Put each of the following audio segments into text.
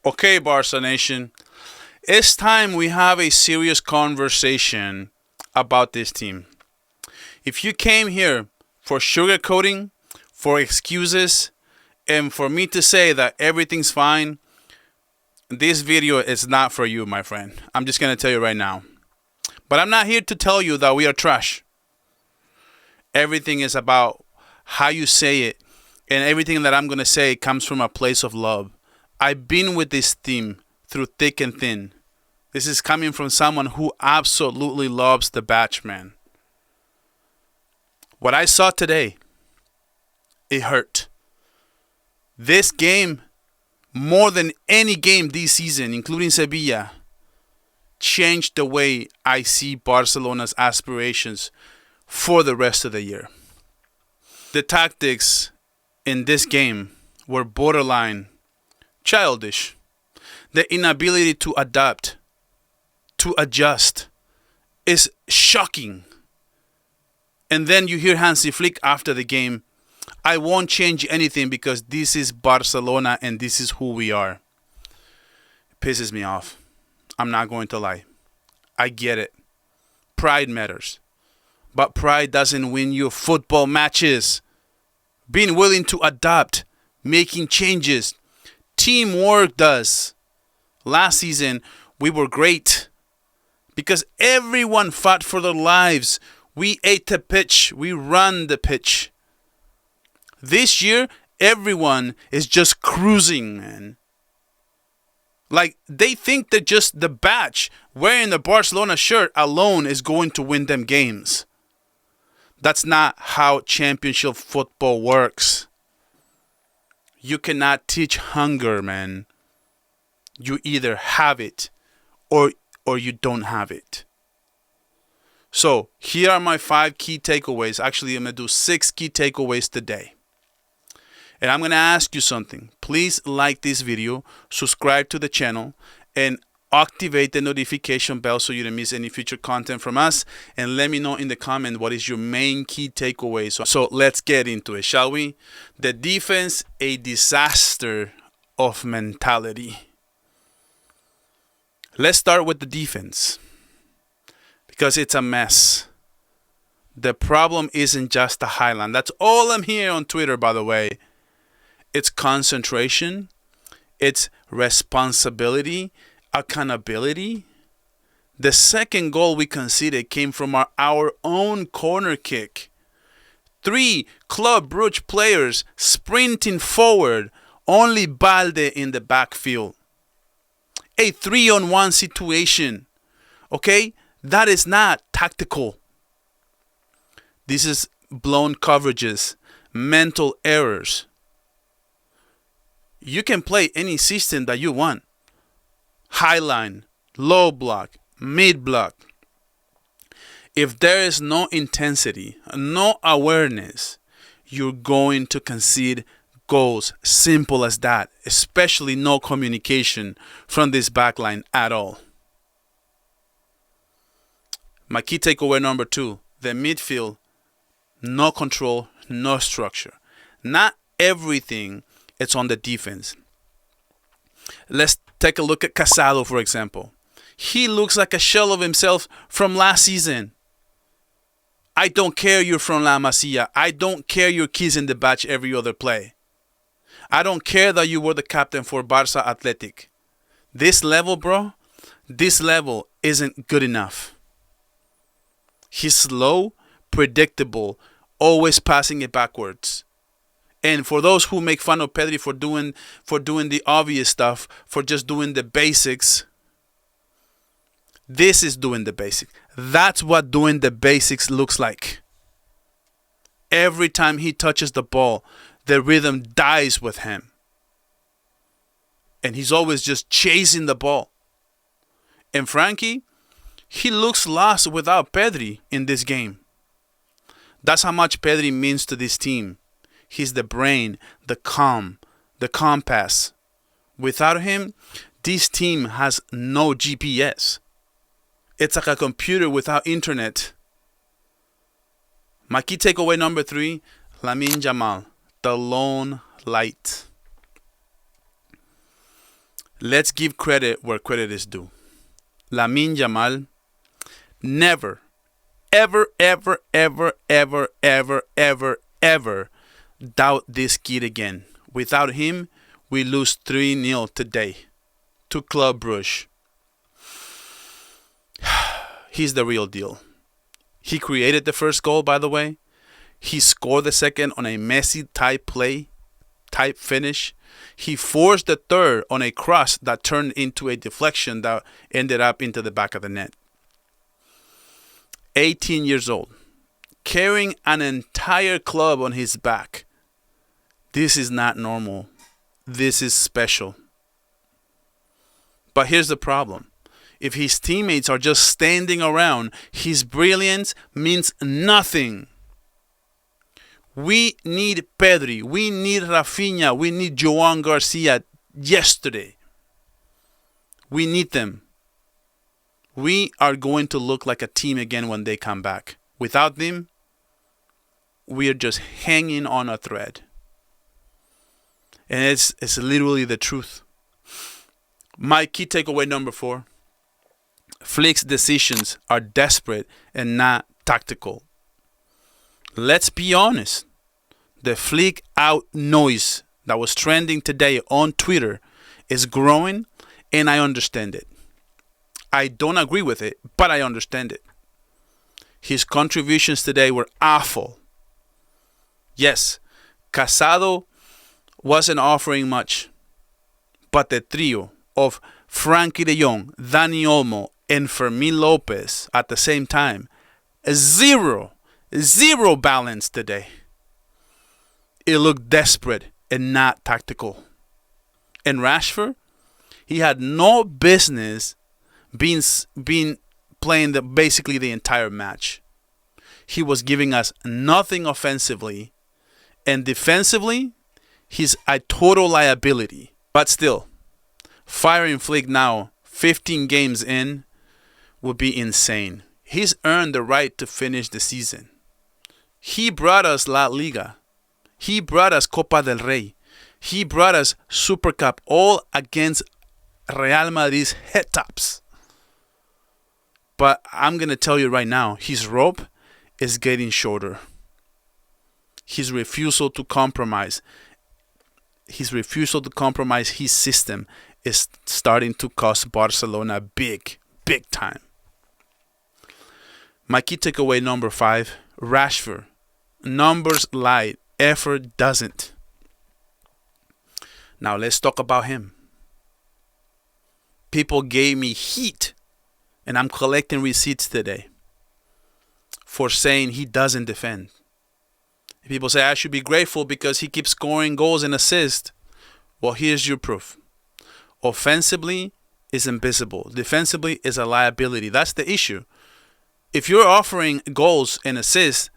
Okay, Barca Nation, it's time we have a serious conversation about this team. If you came here for sugarcoating, for excuses, and for me to say that everything's fine, this video is not for you, my friend. I'm just going to tell you right now. But I'm not here to tell you that we are trash. Everything is about how you say it, and everything that I'm going to say comes from a place of love. I've been with this team through thick and thin. This is coming from someone who absolutely loves the batch, man. What I saw today, it hurt. This game, more than any game this season, including Sevilla, changed the way I see Barcelona's aspirations for the rest of the year. The tactics in this game were borderline childish. The inability to adapt, to adjust, is shocking. And then you hear Hansi Flick after the game, I won't change anything because this is Barcelona and this is who we are. It pisses me off. I'm not going to lie. I get it. Pride matters. But pride doesn't win you football matches. Being willing to adapt, making changes, teamwork does. Last season, we were great because everyone fought for their lives. We ate the pitch. We run the pitch. This year, everyone is just cruising, man. Like, they think that just the badge, wearing the Barcelona shirt alone is going to win them games. That's not how championship football works. You cannot teach hunger, man. You either have it or you don't have it. So, here are my 5 key takeaways. Actually, I'm going to do 6 key takeaways today. And I'm going to ask you something. Please like this video, subscribe to the channel, and activate the notification bell so you don't miss any future content from us. And let me know in the comment what is your main key takeaway. So let's get into it, shall we? The defense, a disaster of mentality. Let's start with the defense because it's a mess. The problem isn't just the highline. That's all I'm hearing on Twitter, by the way. It's concentration, it's responsibility, accountability. The second goal we conceded came from our own corner kick. 3 Club Brugge players sprinting forward, only Balde in the backfield. A 3-on-1 situation. Okay? That is not tactical. This is blown coverages, mental errors. You can play any system that you want. High line, low block, mid block. If there is no intensity, no awareness, you're going to concede goals. Simple as that. Especially no communication from this backline at all. My key takeaway number 2, the midfield, no control, no structure. Not everything it's on the defense. Let's take a look at Casado, for example. He looks like a shell of himself from last season. I don't care you're from La Masia. I don't care you're kissing the badge every other play. I don't care that you were the captain for Barca Athletic. This level, bro, this level isn't good enough. He's slow, predictable, always passing it backwards. And for those who make fun of Pedri for doing the obvious stuff, for just doing the basics, this is doing the basics. That's what doing the basics looks like. Every time he touches the ball, the rhythm dies with him. And he's always just chasing the ball. And Frankie, he looks lost without Pedri in this game. That's how much Pedri means to this team. He's the brain, the calm, the compass. Without him, this team has no GPS. It's like a computer without internet. My key takeaway number 3, Lamine Yamal, the lone light. Let's give credit where credit is due. Lamine Yamal, never, ever, ever, ever, ever, ever, ever, ever doubt this kid again. Without him, we lose 3-0 today to Club Brugge. He's the real deal. He created the first goal, by the way. He scored the second on a Messi-type play, type finish. He forced the third on a cross that turned into a deflection that ended up into the back of the net. 18 years old, carrying an entire club on his back. This is not normal. This is special. But here's the problem. If his teammates are just standing around, his brilliance means nothing. We need Pedri. We need Rafinha. We need Joan Garcia yesterday. We need them. We are going to look like a team again when they come back. Without them, we are just hanging on a thread. And it's literally the truth. My key takeaway number 4. Flick's decisions are desperate and not tactical. Let's be honest. The Flick out noise that was trending today on Twitter is growing, and I understand it. I don't agree with it, but I understand it. His contributions today were awful. Yes, Casado wasn't offering much, but the trio of Frankie de Jong, Dani Olmo, and Fermin Lopez at the same time, zero balance today. It looked desperate and not tactical. And Rashford, he had no business being playing basically the entire match. He was giving us nothing offensively, and defensively, he's a total liability. But still, firing Flick now, 15 games in, would be insane. He's earned the right to finish the season. He brought us La Liga. He brought us Copa del Rey. He brought us Super Cup, all against Real Madrid's head tops. But I'm going to tell you right now, his rope is getting shorter. His refusal to compromise. His system is starting to cost Barcelona big time. My key takeaway number 5, Rashford. Numbers lie, effort doesn't. Now let's talk about him. People gave me heat, and I'm collecting receipts today for saying he doesn't defend. People say I should be grateful because he keeps scoring goals and assists. Well, here's your proof. Offensively is invisible. Defensively is a liability. That's the issue. If you're offering goals and assists,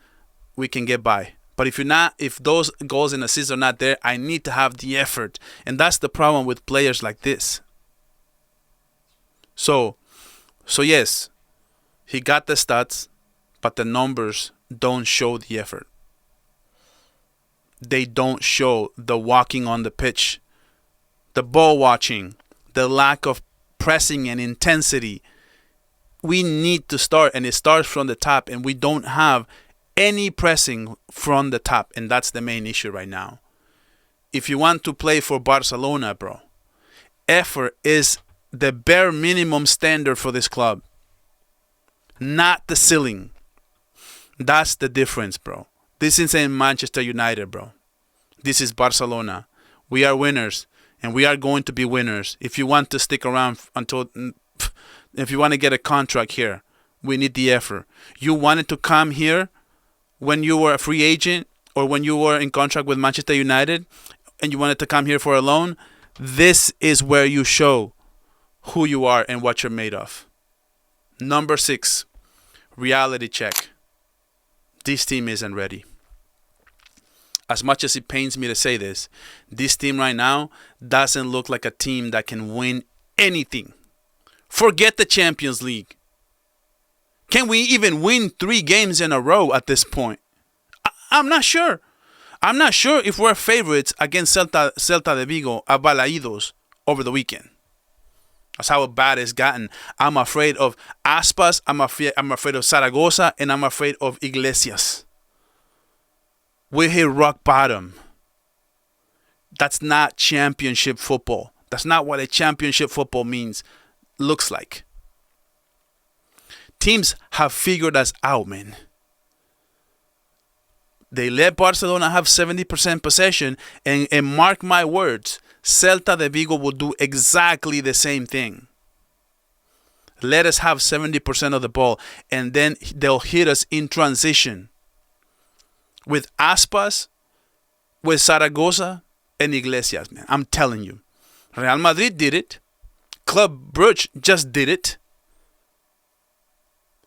we can get by. But if those goals and assists are not there, I need to have the effort. And that's the problem with players like this. So yes, he got the stats, but the numbers don't show the effort. They don't show the walking on the pitch, the ball watching, the lack of pressing and intensity. We need to start, and it starts from the top, and we don't have any pressing from the top, and that's the main issue right now. If you want to play for Barcelona, bro, effort is the bare minimum standard for this club, not the ceiling. That's the difference, bro. This isn't Manchester United, bro. This is Barcelona. We are winners, and we are going to be winners. If you want to stick around if you want to get a contract here, we need the effort. You wanted to come here when you were a free agent or when you were in contract with Manchester United and you wanted to come here for a loan. This is where you show who you are and what you're made of. Number 6, reality check. This team isn't ready. As much as it pains me to say this team right now doesn't look like a team that can win anything. Forget the Champions League. Can we even win 3 games in a row at this point? I'm not sure. I'm not sure if we're favorites against Celta de Vigo, Abalaídos, over the weekend. That's how bad it's gotten. I'm afraid of Aspas, I'm afraid of Zaragoza, and I'm afraid of Iglesias. We hit rock bottom. That's not championship football. That's not what a championship football looks like. Teams have figured us out, man. They let Barcelona have 70% possession, and mark my words, Celta de Vigo will do exactly the same thing. Let us have 70% of the ball, and then they'll hit us in transition. With Aspas, with Zaragoza, and Iglesias, man. I'm telling you. Real Madrid did it. Club Brugge just did it.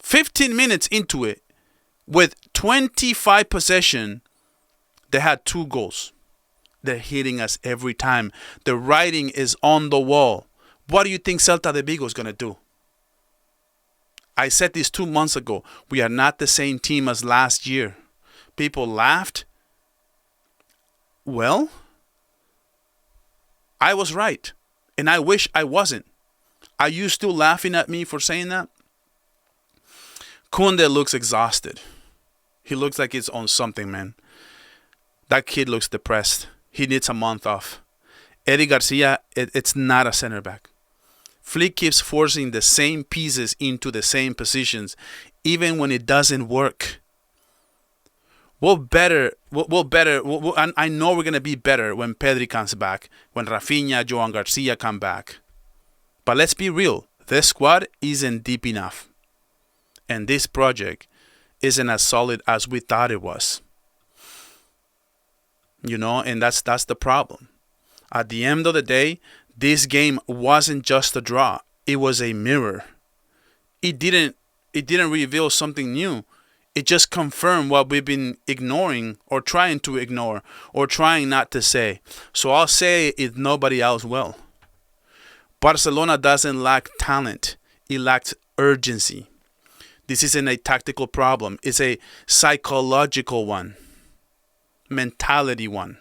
15 minutes into it, with 25 possession, they had 2 goals. They're hitting us every time. The writing is on the wall. What do you think Celta de Vigo is going to do? I said this 2 months ago. We are not the same team as last year. People laughed. Well, I was right. And I wish I wasn't. Are you still laughing at me for saying that? Koundé looks exhausted. He looks like he's on something, man. That kid looks depressed. He needs a month off. Eddie Garcia, it's not a center back. Flick keeps forcing the same pieces into the same positions, even when it doesn't work. I know we're going to be better when Pedri comes back, when Rafinha, Joan Garcia come back. But let's be real. This squad isn't deep enough. And this project isn't as solid as we thought it was. And that's the problem. At the end of the day, this game wasn't just a draw. It was a mirror. It didn't reveal something new. It just confirmed what we've been ignoring or trying to ignore or trying not to say. So I'll say it nobody else will. Barcelona doesn't lack talent. It lacks urgency. This isn't a tactical problem. It's a psychological one. Mentality one.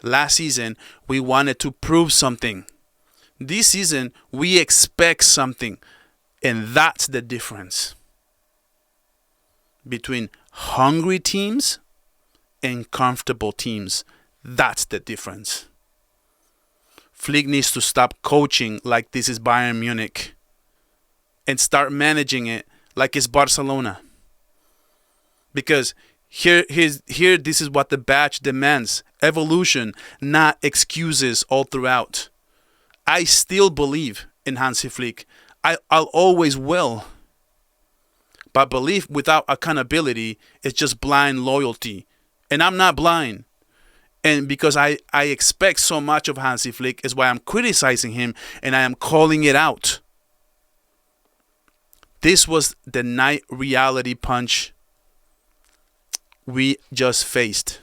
Last season, we wanted to prove something. This season, we expect something. And that's the difference between hungry teams and comfortable teams. That's the difference. Flick needs to stop coaching like this is Bayern Munich and start managing it like it's Barcelona. Because here, this is what the badge demands. Evolution, not excuses all throughout. I still believe in Hansi Flick. I'll always will. But belief without accountability is just blind loyalty. And I'm not blind. And because I expect so much of Hansi Flick is why I'm criticizing him and I am calling it out. This was the night reality punch we just faced.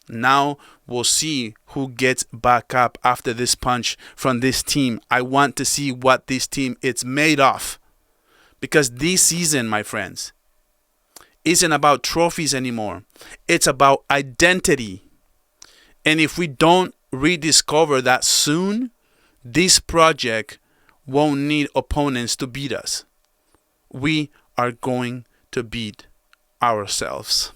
Now we'll see who gets back up after this punch from this team. I want to see what this team is made of. Because this season, my friends, isn't about trophies anymore. It's about identity. And if we don't rediscover that soon, this project won't need opponents to beat us. We are going to beat ourselves.